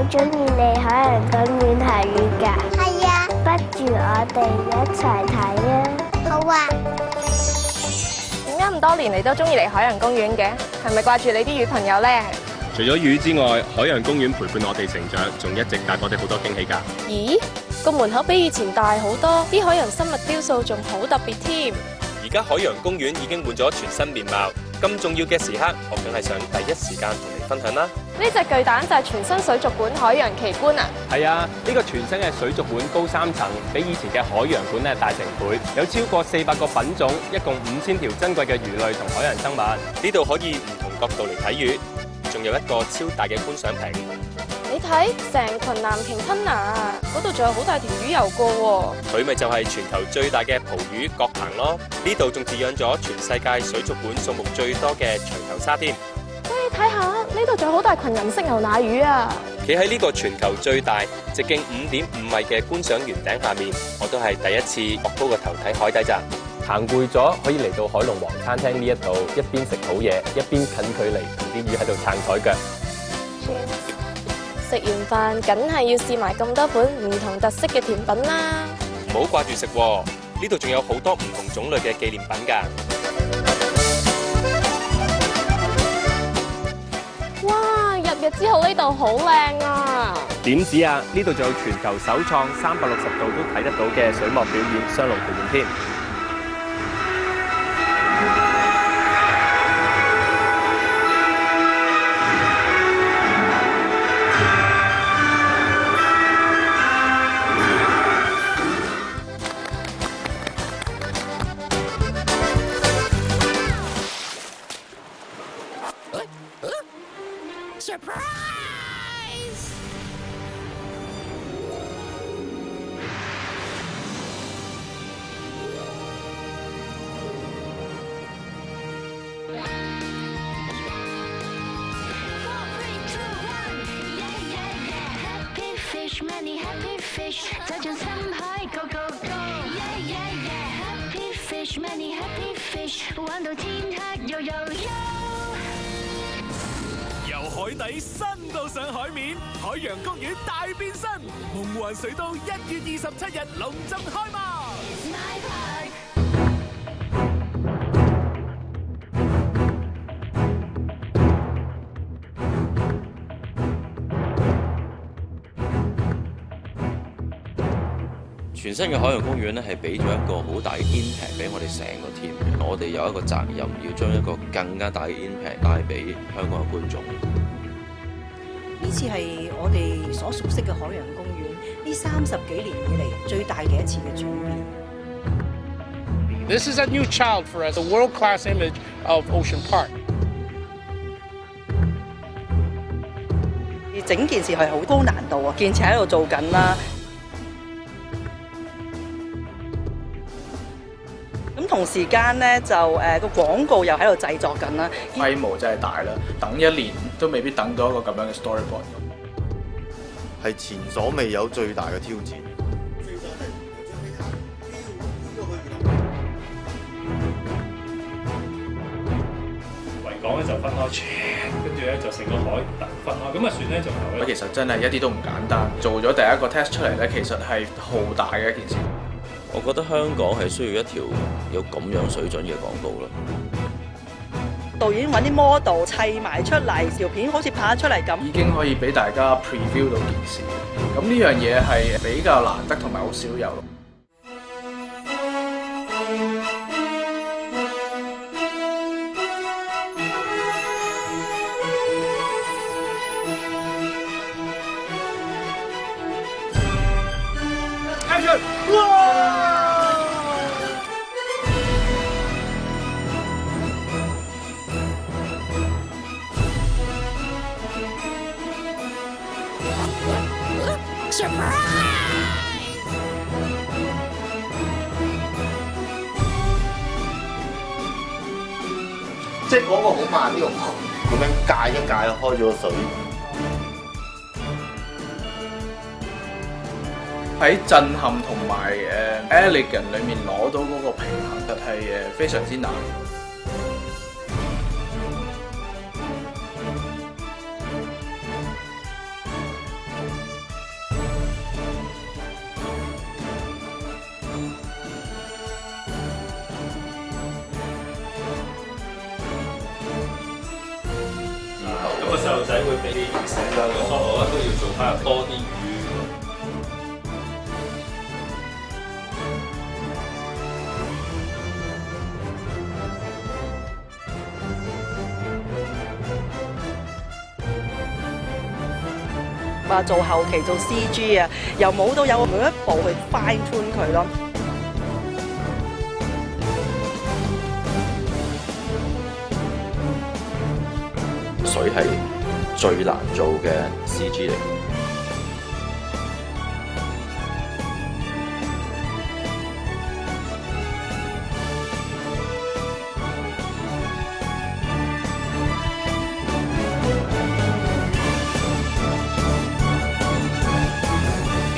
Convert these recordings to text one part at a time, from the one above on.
好中意嚟海洋公園睇魚㗎。係啊，不如我哋一齊睇啊！好啊。點解咁多年你都中意嚟海洋公園嘅？係咪掛住你啲魚朋友咧？除咗魚之外，海洋公園陪伴我哋成長，仲一直帶我哋好多驚喜㗎。咦？個門口比以前大好多，啲海洋生物雕塑仲好特別添。而家海洋公園已經換咗全新面貌，咁重要嘅時刻，我梗係想第一時間同你分享啦。呢隻巨蛋就係全新水族館海洋奇觀啊！係啊，呢個全新嘅水族館高3層，比以前嘅海洋館咧大成倍，有超過400個品種，一共5000條珍貴嘅魚類同海洋生物。呢度可以唔同角度嚟睇魚，仲有一個超大嘅觀賞屏。你睇，成群藍鯨吞拿，嗰度仲有好大條魚游過喎。佢咪就係全球最大嘅葡魚角鵬咯。呢度仲飼養咗全世界水族館數目最多嘅錘頭鯊添。你睇下，呢度仲有好大群銀色牛奶魚啊！企喺呢個全球最大、直徑5.5米嘅觀賞圓頂下面，我都係第一次擱高個頭睇海底咋。行攰咗，可以嚟到海龍王餐廳呢一度，一邊食好嘢，一邊近距離同啲魚喺度撐台腳。食完飯，梗係要試埋咁多款唔同特色嘅甜品啦！唔好掛住食喎，呢度仲有好多唔同種類嘅紀念品㗎。哇！入夜之後呢度好靚啊！點止啊！呢度仲有全球首創360度都睇得到嘅水幕表演雙龍圖面添。Many happy fish， 走進深海 ，Go Go Go！Yeah Yeah Yeah！Happy fish，many happy fish， 玩到天黑悠悠悠。由海底伸到上海面，海洋公園大變身，夢幻水都1月27日隆重開幕。全新嘅海洋公園咧，係俾咗一個好大嘅 impact 俾我哋成個 team。我哋有一個責任，要將一個更加大嘅 impact 帶俾香港嘅觀眾。呢次係我哋所熟悉嘅海洋公園呢30幾年以嚟最大嘅一次嘅轉變。This is a new child for us, a world-class image of Ocean Park. 整件事係好高難度啊，建設喺度做緊啦。咁同時間咧就個廣告又喺度製作緊啦，規模真係大啦，等1年都未必等到一個咁樣嘅 storyboard， 係前所未有最大嘅挑戰。維港咧就分開，跟住咧就成個海分開，咁啊船咧就頭咧。其實真係一啲都唔簡單，做咗第一個 test 出嚟咧，其實係浩大嘅一件事。我覺得香港係需要一條有咁樣水準嘅廣告啦。導演揾啲 model 砌埋出嚟，條片好似拍得出嚟咁，已經可以俾大家 preview 到件事。咁呢樣嘢係比較難得同埋好少有。即係嗰個好慢呢個咁樣戒一戒開咗個水。喺震撼同埋elegant 裏面攞到嗰個平衡，實係非常之難。路仔會俾啲成個梳我都要做翻多啲魚。話做後期做 CG 啊，由冇到有，每一步去 fine tune 佢咯。水係最難做嘅 CG 嚟。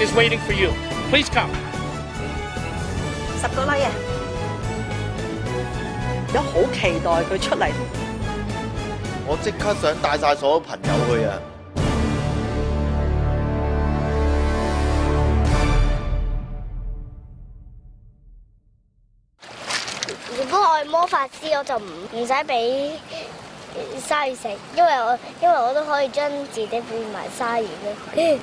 Is waiting for you. Please come. 10個 like 啊！有好期待佢出嚟。我即刻想帶晒所有朋友去啊！如果我係魔法師，我就唔使俾鯊魚食，因為我都可以將自己變埋鯊魚咧。